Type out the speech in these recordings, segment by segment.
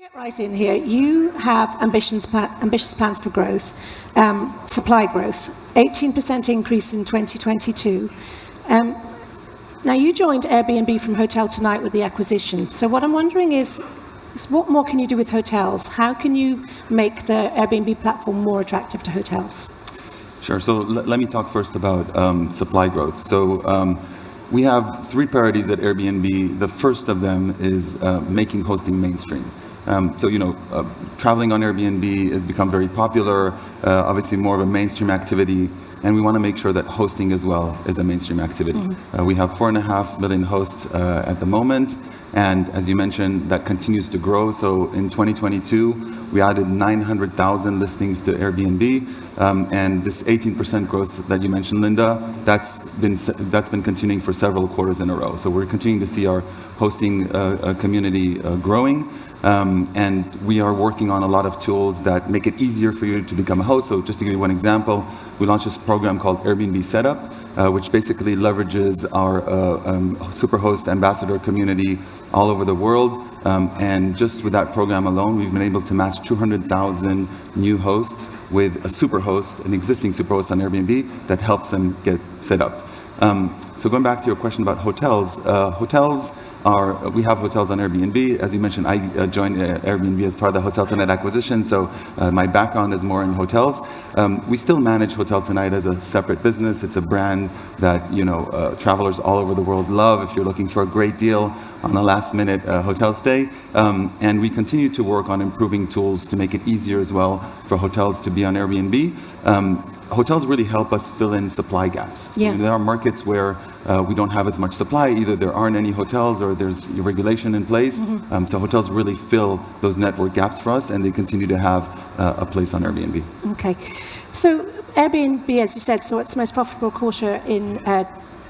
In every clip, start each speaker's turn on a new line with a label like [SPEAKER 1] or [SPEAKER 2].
[SPEAKER 1] Get right in here. You have ambitious plans for growth, supply growth, 18% increase in 2022. Now, you joined Airbnb from Hotel Tonight with the acquisition. So what I'm wondering is what more can you do with hotels? How can you make the Airbnb platform more attractive to hotels?
[SPEAKER 2] Sure. So let me talk first about supply growth. So we have three priorities at Airbnb. The first of them is making hosting mainstream. Traveling on Airbnb has become very popular, obviously more of a mainstream activity, and we want to make sure that hosting as well is a mainstream activity. Mm-hmm. We have 4.5 million hosts at the moment, and as you mentioned, that continues to grow. So in 2022, we added 900,000 listings to Airbnb, and this 18% growth that you mentioned, Linda, that's been continuing for several quarters in a row. So we're continuing to see our hosting community growing. And we are working on a lot of tools that make it easier for you to become a host. So just to give you one example, we launched this program called Airbnb Setup, which basically leverages our Superhost ambassador community all over the world. And just with that program alone, we've been able to match 200,000 new hosts with a superhost, an existing superhost on Airbnb that helps them get set up. So going back to your question about hotels, we have hotels on Airbnb. As you mentioned, I joined Airbnb as part of the Hotel Tonight acquisition, so my background is more in hotels. We still manage Hotel Tonight as a separate business. It's a brand that travelers all over the world love if you're looking for a great deal on a last-minute hotel stay. And we continue to work on improving tools to make it easier as well for hotels to be on Airbnb. Hotels really help us fill in supply gaps. Yeah. There are markets where we don't have as much supply. Either there aren't any hotels or there's regulation in place. Mm-hmm. So hotels really fill those network gaps for us, and they continue to have a place on Airbnb.
[SPEAKER 1] Okay. So Airbnb, as you said, saw its most profitable quarter in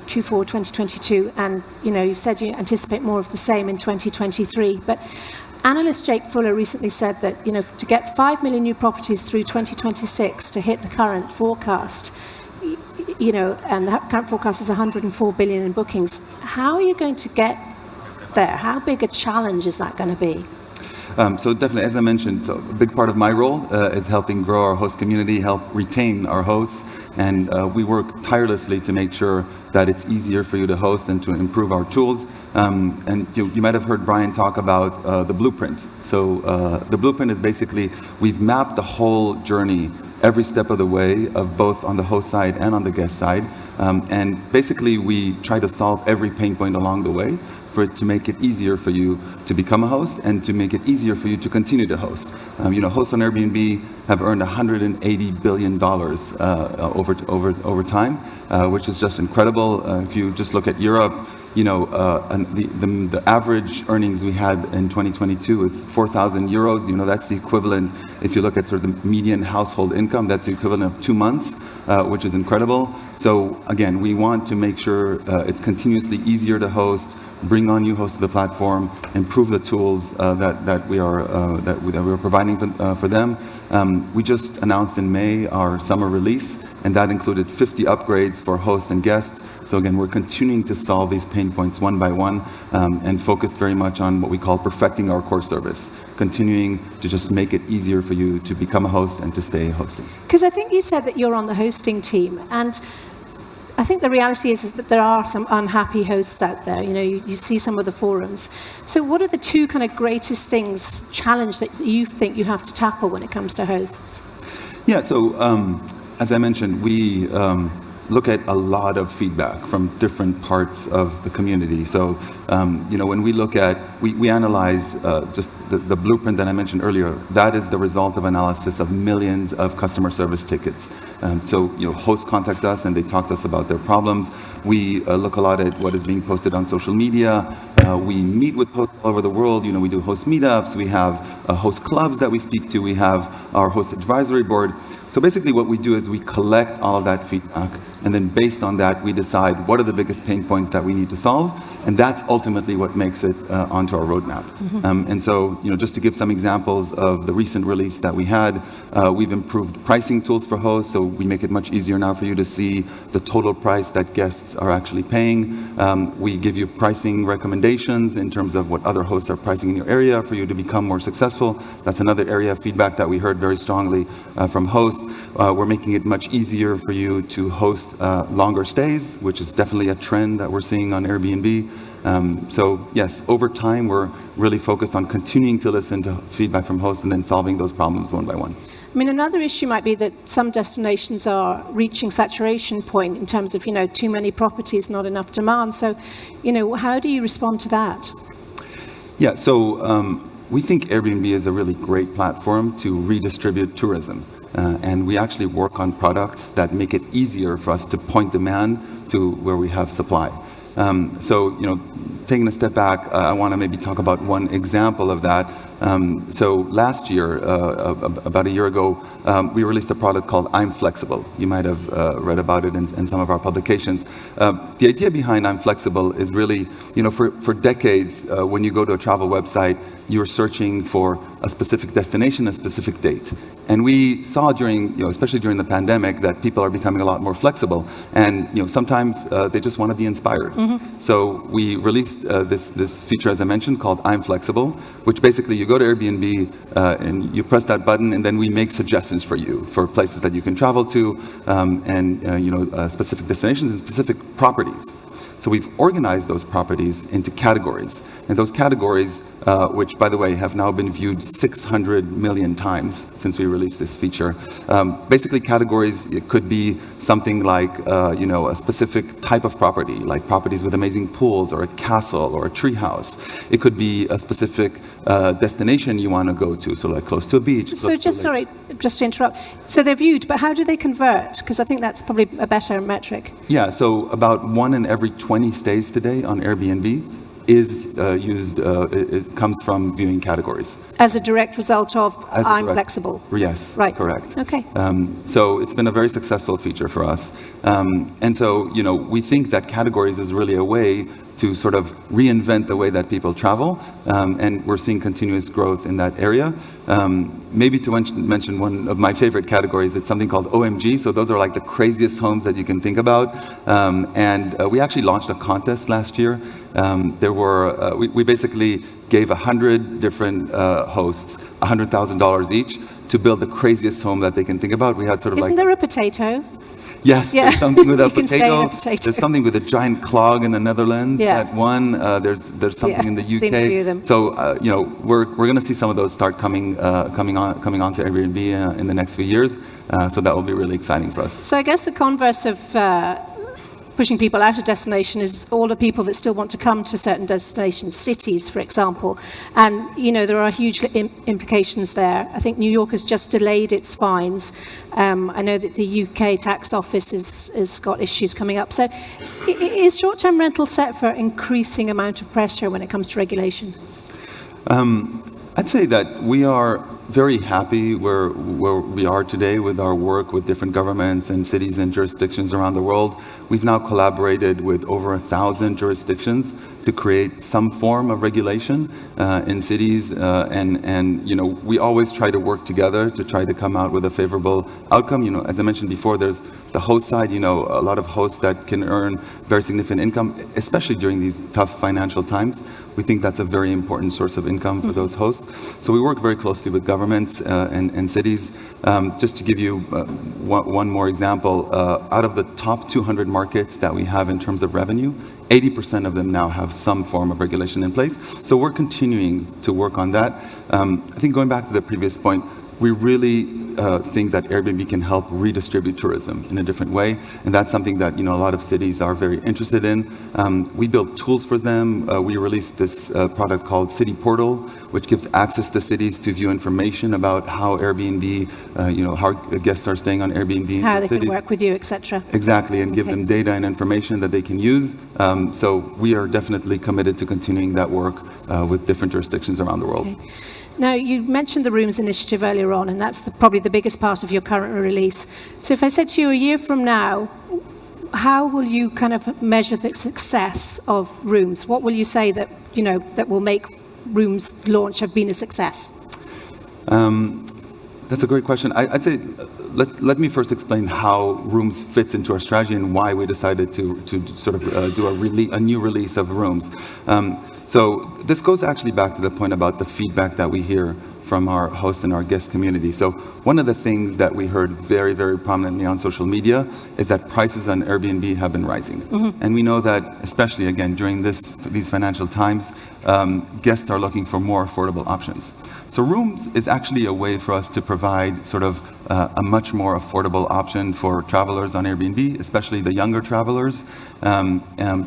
[SPEAKER 1] Q4 2022, and you've said you anticipate more of the same in 2023. But analyst Jake Fuller recently said that to get 5 million new properties through 2026 to hit the current forecast, and the current forecast is 104 billion in bookings. How are you going to get there? How big a challenge is that going to be?
[SPEAKER 2] So definitely, as I mentioned, a big part of my role is helping grow our host community, help retain our hosts, and we work tirelessly to make sure that it's easier for you to host and to improve our tools. And you might have heard Brian talk about the blueprint. So the blueprint is basically, we've mapped the whole journey, every step of the way, of both on the host side and on the guest side. And basically, we try to solve every pain point along the way for it to make it easier for you to become a host and to make it easier for you to continue to host. Hosts on Airbnb have earned $180 billion over time, which is just incredible. If you just look at Europe, the average earnings we had in 2022 is 4,000 euros. That's the equivalent, if you look at sort of the median household income, that's the equivalent of 2 months, which is incredible. So again, we want to make sure it's continuously easier to host, bring on new hosts to the platform, improve the tools that we are providing for them. We just announced in May our summer release, and that included 50 upgrades for hosts and guests. So again, we're continuing to solve these pain points one by one, and focus very much on what we call perfecting our core service, continuing to just make it easier for you to become a host and to stay hosting.
[SPEAKER 1] Because I think you said that you're on the hosting team, and I think the reality is that there are some unhappy hosts out there. You see some of the forums. So what are the two kind of greatest challenge that you think you have to tackle when it comes to hosts?
[SPEAKER 2] Yeah, so as I mentioned, we look at a lot of feedback from different parts of the community. So, when we look at, we analyze just the blueprint that I mentioned earlier. That is the result of analysis of millions of customer service tickets. So, hosts contact us and they talk to us about their problems. We look a lot at what is being posted on social media. We meet with hosts all over the world. We do host meetups. We have host clubs that we speak to. We have our host advisory board. So basically what we do is we collect all of that feedback, and then based on that, we decide what are the biggest pain points that we need to solve, and that's ultimately what makes it onto our roadmap. Mm-hmm. And so, just to give some examples of the recent release that we had, we've improved pricing tools for hosts. So we make it much easier now for you to see the total price that guests are actually paying. We give you pricing recommendations in terms of what other hosts are pricing in your area for you to become more successful. That's another area of feedback that we heard very strongly from hosts. We're making it much easier for you to host longer stays, which is definitely a trend that we're seeing on Airbnb. So yes, over time, we're really focused on continuing to listen to feedback from hosts and then solving those problems one by one.
[SPEAKER 1] I mean, another issue might be that some destinations are reaching saturation point in terms of, too many properties, not enough demand. So, how do you respond to that?
[SPEAKER 2] Yeah, so we think Airbnb is a really great platform to redistribute tourism. And we actually work on products that make it easier for us to point demand to where we have supply. So, taking a step back, I want to maybe talk about one example of that. So last year, about a year ago, we released a product called I'm Flexible. You might have read about it in some of our publications. The idea behind I'm Flexible is really, for decades, when you go to a travel website, you're searching for a specific destination, a specific date. And we saw especially during the pandemic, that people are becoming a lot more flexible. And, sometimes they just want to be inspired. Mm-hmm. So we released this feature, as I mentioned, called I'm Flexible, which basically you go to Airbnb and you press that button, and then we make suggestions for you for places that you can travel to, and specific destinations and specific properties. So we've organized those properties into categories. And those categories, which, by the way, have now been viewed 600 million times since we released this feature. Basically, categories, it could be something like, a specific type of property, like properties with amazing pools, or a castle, or a treehouse. It could be a specific destination you want to go to, so like close to a beach.
[SPEAKER 1] So just to interrupt. So they're viewed, but how do they convert? Because I think that's probably a better metric.
[SPEAKER 2] Yeah, so about 1 in every 20 stays today on Airbnb is it comes from viewing categories.
[SPEAKER 1] As a direct result of I'm Flexible?
[SPEAKER 2] Yes,
[SPEAKER 1] right.
[SPEAKER 2] Correct.
[SPEAKER 1] Okay.
[SPEAKER 2] So it's been a very successful feature for us. And so, we think that categories is really a way to sort of reinvent the way that people travel, and we're seeing continuous growth in that area. Maybe to mention one of my favorite categories, it's something called OMG, so those are like the craziest homes that you can think about, and we actually launched a contest last year. We basically gave 100 different hosts $100,000 each to build the craziest home that they can think about. We had sort of
[SPEAKER 1] Isn't there a potato?
[SPEAKER 2] Yes, yeah. There's something with a potato.
[SPEAKER 1] There's
[SPEAKER 2] something with a giant clog in the Netherlands.
[SPEAKER 1] Yeah.
[SPEAKER 2] At one. There's something in the UK.
[SPEAKER 1] Seen a few of them.
[SPEAKER 2] So we're going to see some of those start coming onto Airbnb in the next few years. So that will be really exciting for us. So
[SPEAKER 1] I guess the converse of pushing people out of destination is all the people that still want to come to certain destinations, cities, for example. And, there are huge implications there. I think New York has just delayed its fines. I know that the UK tax office has got issues coming up. So is short-term rental set for increasing amount of pressure when it comes to regulation?
[SPEAKER 2] I'd say that we are very happy where we are today with our work with different governments and cities and jurisdictions around the world. We've now collaborated with over 1,000 jurisdictions to create some form of regulation in cities, and we always try to work together to try to come out with a favorable outcome. As I mentioned before, there's the host side, a lot of hosts that can earn very significant income, especially during these tough financial times. We think that's a very important source of income for those hosts. So we work very closely with governments and cities. Just to give you one more example, out of the top 200 markets that we have in terms of revenue, 80% of them now have some form of regulation in place. So we're continuing to work on that. I think going back to the previous point, we really think that Airbnb can help redistribute tourism in a different way, and that's something that a lot of cities are very interested in. We build tools for them. We released this product called City Portal, which gives access to cities to view information about how Airbnb, how guests are staying on Airbnb,
[SPEAKER 1] how they can work with you, etc.
[SPEAKER 2] Exactly, and give them data and information that they can use. So we are definitely committed to continuing that work with different jurisdictions around the world.
[SPEAKER 1] Okay. Now, you mentioned the Rooms Initiative earlier on, and that's probably the biggest part of your current release. So if I said to you a year from now, how will you kind of measure the success of Rooms? What will you say that, that will make Rooms launch have been a success?
[SPEAKER 2] That's a great question. I'd say, let me first explain how Rooms fits into our strategy and why we decided to sort of do a new release of Rooms. So this goes actually back to the point about the feedback that we hear from our hosts and our guest community. So one of the things that we heard very, very prominently on social media is that prices on Airbnb have been rising. And we know that, especially again, during these financial times, guests are looking for more affordable options. So Rooms is actually a way for us to provide sort of a much more affordable option for travelers on Airbnb, especially the younger travelers.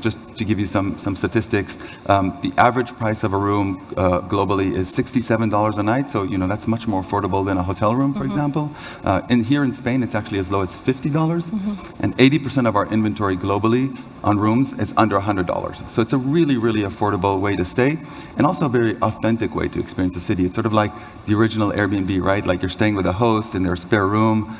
[SPEAKER 2] Just to give you some statistics, the average price of a room globally is $67 a night. So, that's much more affordable than a hotel room, for example. Here in Spain, it's actually as low as $50. And 80% of our inventory globally on Rooms is under $100. So it's a really, really affordable way to stay, and also a very authentic way to experience the city. It's sort of like the original Airbnb, right? Like you're staying with a host in their spare room.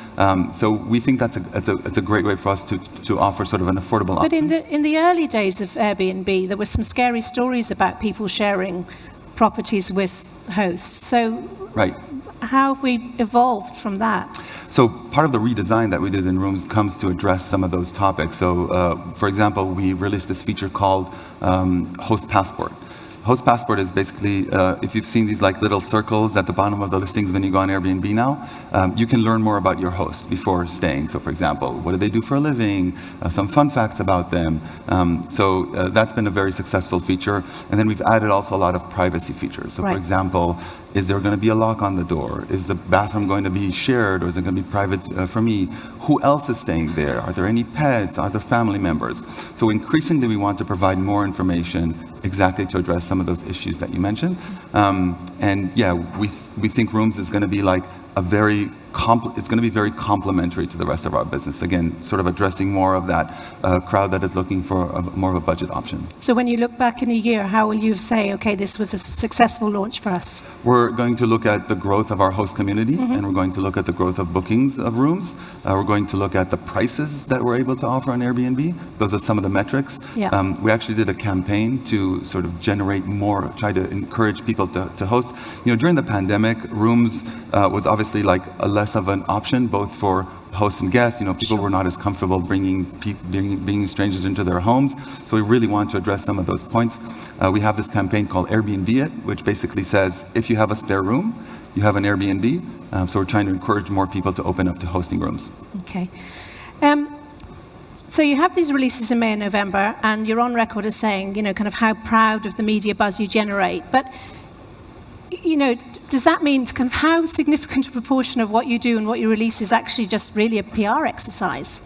[SPEAKER 2] So we think that's a great way for us to offer sort of an affordable option.
[SPEAKER 1] But in the early days of Airbnb, there were some scary stories about people sharing properties with hosts. So
[SPEAKER 2] right.
[SPEAKER 1] How have we evolved from that?
[SPEAKER 2] So part of the redesign that we did in Rooms comes to address some of those topics. So for example, we released this feature called Host Passport. Host Passport is basically, if you've seen these like little circles at the bottom of the listings when you go on Airbnb now, you can learn more about your host before staying. So for example, what do they do for a living? Some fun facts about them. So that's been a very successful feature. And then we've added also a lot of privacy features. So for example, is there going to be a lock on the door? Is the bathroom going to be shared, or is it going to be private for me? Who else is staying there? Are there any pets? Are there family members? So increasingly, we want to provide more information exactly to address some of those issues that you mentioned. And yeah, we think Rooms is going to be like it's going to be very complementary to the rest of our business. Again, sort of addressing more of that crowd that is looking for more of a budget option.
[SPEAKER 1] So when you look back in a year, how will you say, okay, this was a successful launch for us?
[SPEAKER 2] We're going to look at the growth of our host community, and we're going to look at the growth of bookings of Rooms. We're going to look at the prices that we're able to offer on Airbnb. Those are some of the metrics.
[SPEAKER 1] Yeah.
[SPEAKER 2] We actually did a campaign to sort of generate more, try to encourage people to host. During the pandemic, Rooms was obviously like less of an option, both for hosts and guests. People were not as comfortable bringing strangers into their homes. So we really want to address some of those points. We have this campaign called Airbnb It, which basically says, if you have a spare room, you have an Airbnb. So we're trying to encourage more people to open up to hosting Rooms.
[SPEAKER 1] Okay. So you have these releases in May and November, and you're on record as saying, kind of how proud of the media buzz you generate. But does that mean kind of how significant a proportion of what you do and what you release is actually just really a PR exercise?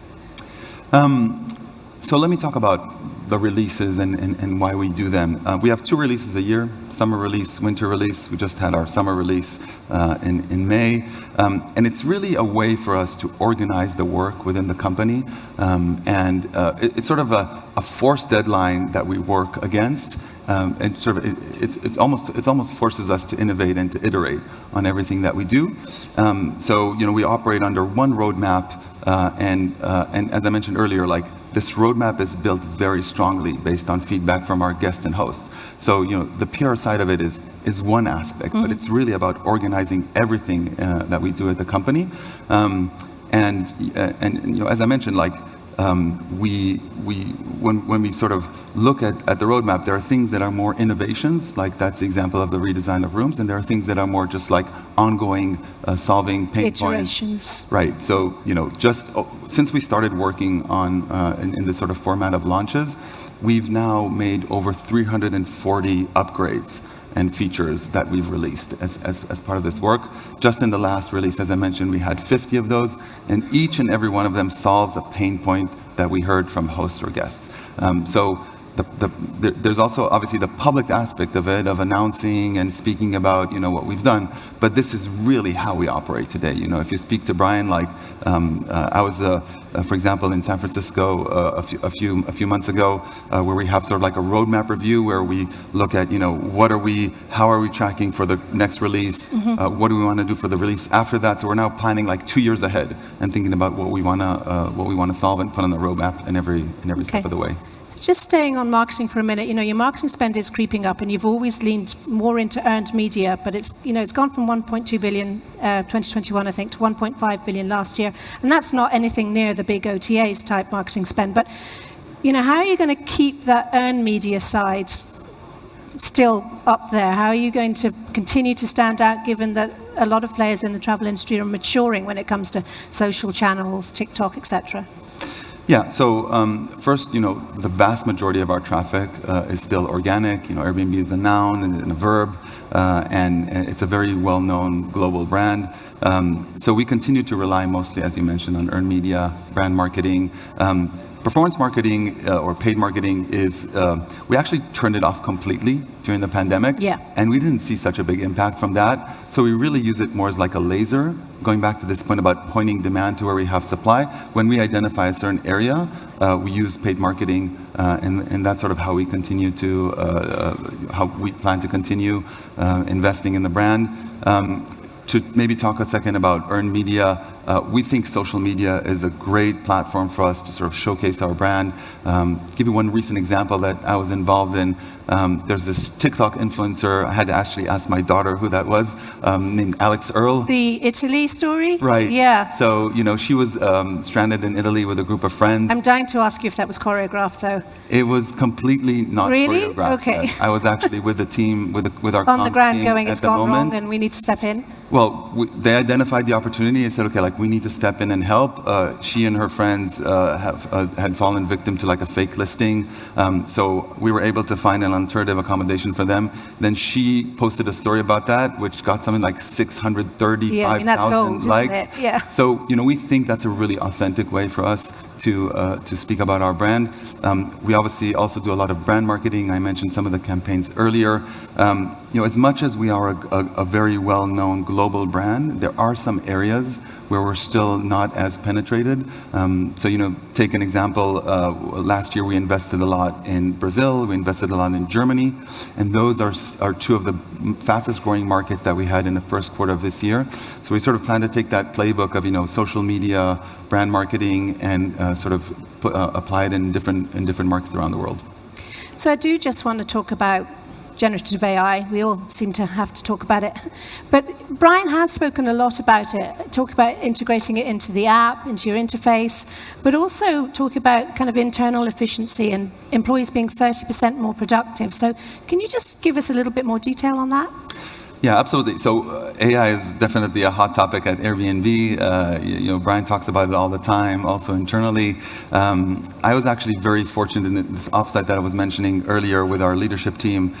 [SPEAKER 2] So let me talk about the releases and why we do them. We have 2 releases a year, summer release, winter release. We just had our summer release in May. And it's really a way for us to organize the work within the company. And it's sort of a forced deadline that we work against. And sort of it almost forces us to innovate and to iterate on everything that we do. So we operate under one roadmap, and as I mentioned earlier, like this roadmap is built very strongly based on feedback from our guests and hosts. So the PR side of it is one aspect, but it's really about organizing everything that we do at the company. And as I mentioned, like. When we sort of look at the roadmap, there are things that are more innovations, like that's the example of the redesign of Rooms, and there are things that are more just like ongoing solving pain
[SPEAKER 1] iterations.
[SPEAKER 2] Points. Right. So just since we started working on in this sort of format of launches, we've now made over 340 upgrades and features that we've released as part of this work. Just in the last release, as I mentioned, we had 50 of those, and each and every one of them solves a pain point that we heard from hosts or guests. So there's also obviously the public aspect of it, of announcing and speaking about what we've done, but this is really how we operate today. If you speak to Brian, like I was for example in San Francisco a few months ago, where we have sort of like a roadmap review where we look at how are we tracking for the next release, what do we want to do for the release after that. So we're now planning like 2 years ahead and thinking about what we want to solve and put on the roadmap in every step of the way.
[SPEAKER 1] Just staying on marketing for a minute, your marketing spend is creeping up, and you've always leaned more into earned media, but it's gone from 1.2 billion 2021, I think, to 1.5 billion last year, and that's not anything near the big OTAs type marketing spend. But how are you going to keep that earned media side still up there? How are you going to continue to stand out, given that a lot of players in the travel industry are maturing when it comes to social channels, TikTok, etc.?
[SPEAKER 2] Yeah, so first, the vast majority of our traffic is still organic. Airbnb is a noun and a verb, and it's a very well-known global brand. So we continue to rely mostly, as you mentioned, on earned media, brand marketing. Performance marketing or paid marketing is, we actually turned it off completely during the pandemic.
[SPEAKER 1] Yeah.
[SPEAKER 2] And we didn't see such a big impact from that. So we really use it more as like a laser, going back to this point about pointing demand to where we have supply. When we identify a certain area, we use paid marketing, and that's sort of how we continue to, how we plan to continue investing in the brand. To maybe talk a second about earned media, we think social media is a great platform for us to sort of showcase our brand. Give you one recent example that I was involved in. There's this TikTok influencer, I had to actually ask my daughter who that was, named Alex Earl.
[SPEAKER 1] The Italy story?
[SPEAKER 2] Right.
[SPEAKER 1] Yeah.
[SPEAKER 2] So, she was stranded in Italy with a group of friends.
[SPEAKER 1] I'm dying to ask you if that was choreographed, though.
[SPEAKER 2] It was completely not
[SPEAKER 1] really?
[SPEAKER 2] choreographed.
[SPEAKER 1] Okay.
[SPEAKER 2] I was actually with the team, with our
[SPEAKER 1] on the ground
[SPEAKER 2] team
[SPEAKER 1] going,
[SPEAKER 2] at
[SPEAKER 1] it's
[SPEAKER 2] the
[SPEAKER 1] gone
[SPEAKER 2] moment.
[SPEAKER 1] wrong and we need to step in?
[SPEAKER 2] Well, they identified the opportunity and said, okay, we need to step in and help. She and her friends had fallen victim to a fake listing. So we were able to find an alternative accommodation for them. Then she posted a story about that, which got something like 635,000 likes.
[SPEAKER 1] Isn't it? Yeah.
[SPEAKER 2] So, we think that's a really authentic way for us to speak about our brand. We obviously also do a lot of brand marketing. I mentioned some of the campaigns earlier. As much as we are a very well-known global brand, there are some areas where we're still not as penetrated. So, take an example. Last year we invested a lot in Brazil, we invested a lot in Germany, and those are two of the fastest growing markets that we had in the first quarter of this year. So we sort of plan to take that playbook of, social media, brand marketing, and sort of apply it in different markets around the world.
[SPEAKER 1] So I do just want to talk about generative AI. We all seem to have to talk about it. But Brian has spoken a lot about it, talk about integrating it into the app, into your interface, but also talk about kind of internal efficiency and employees being 30% more productive. So can you just give us a little bit more detail on that?
[SPEAKER 2] Yeah, absolutely. So AI is definitely a hot topic at Airbnb. Brian talks about it all the time, also internally. I was actually very fortunate in this offsite that I was mentioning earlier with our leadership team.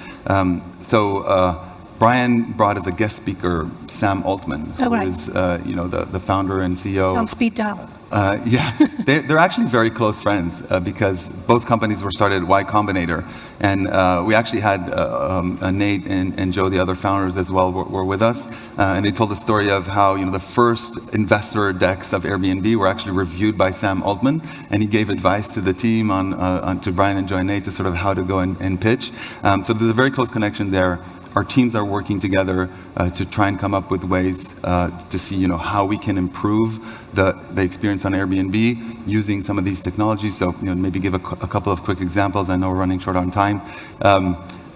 [SPEAKER 2] Brian brought as a guest speaker Sam Altman, who is the founder and CEO.
[SPEAKER 1] It's on speed dial.
[SPEAKER 2] Yeah, they're actually very close friends because both companies were started at Y Combinator, and we actually had Nate and Joe, the other founders as well, were with us, and they told the story of how the first investor decks of Airbnb were actually reviewed by Sam Altman, and he gave advice to the team to Brian and Joe and Nate to sort of how to go and pitch. So there's a very close connection there. Our teams are working together to try and come up with ways to see, how we can improve the experience on Airbnb using some of these technologies. So, maybe give a couple of quick examples. I know we're running short on time.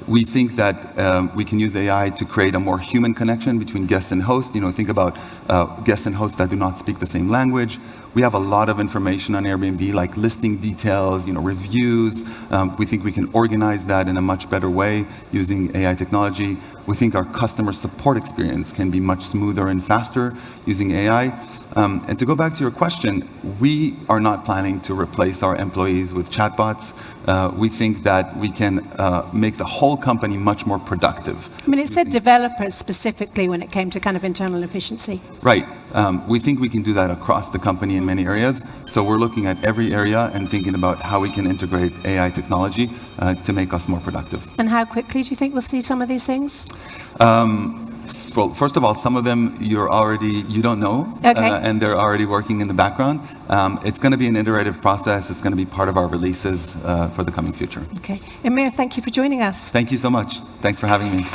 [SPEAKER 2] We think that we can use AI to create a more human connection between guest and host. Think about guests and hosts that do not speak the same language. We have a lot of information on Airbnb, like listing details, reviews. We think we can organize that in a much better way using AI technology. We think our customer support experience can be much smoother and faster using AI. And to go back to your question, we are not planning to replace our employees with chatbots. We think that we can make the whole company much more productive.
[SPEAKER 1] I mean, it said developers specifically when it came to kind of internal efficiency.
[SPEAKER 2] Right. We think we can do that across the company in many areas. So we're looking at every area and thinking about how we can integrate AI technology to make us more productive. And
[SPEAKER 1] how quickly do you think we'll see some of these things?
[SPEAKER 2] Well, first of all, some of them you don't know, and they're already working in the background. It's going to be an iterative process. It's going to be part of our releases for the coming future.
[SPEAKER 1] Okay. Amir, thank you for joining us.
[SPEAKER 2] Thank you so much. Thanks for having me.